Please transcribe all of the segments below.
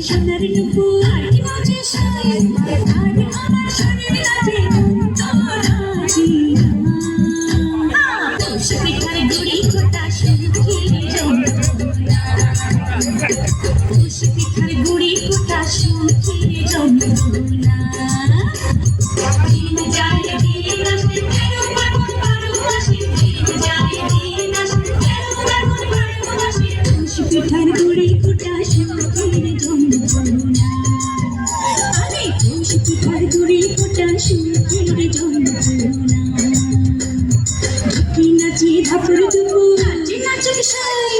সোনার নুপুর নাচে সাই আর আমার শরীর নাচে নাচি দোষ পিঠার গুড়ি কোটা শুকিয়ে দোষ পিঠার গুড়ি কোটা শুকিয়ে যমুনা দিন যায় দিন আসে তেরো পার্বণ বারো মাসে দিন যায় দিন আসে তেরো পার্বণ বারো মাসে দোষ পিঠার গুড়ি কোটা শুকিয়ে যমুনা আরে দোষ পিঠার গুড়ি কোটা শুকিয়ে যমুনা নাচি ধাপুর দুপুর নাচি নাচুক সাই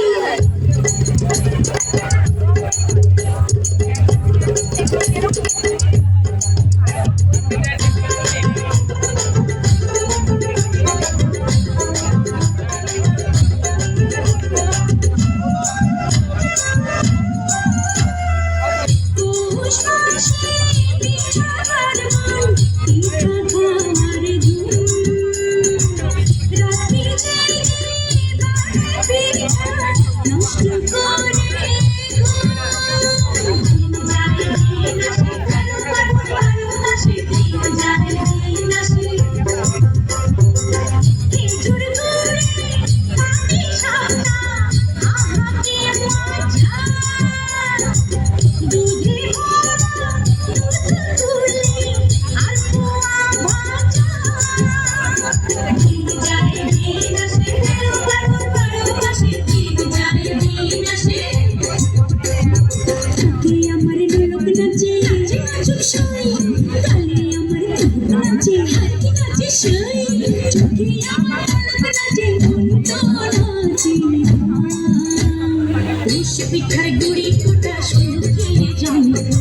পিঠার গুড়ি কোটা শুকিয়ে যমুনা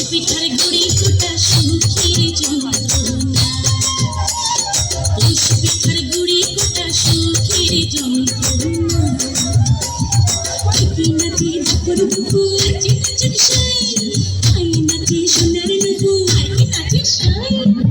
পিঠার গুড়ি কোটা শুকিয়ে যমুনা পিঠার গুড়ি কোটা শুকিয়ে যমুনা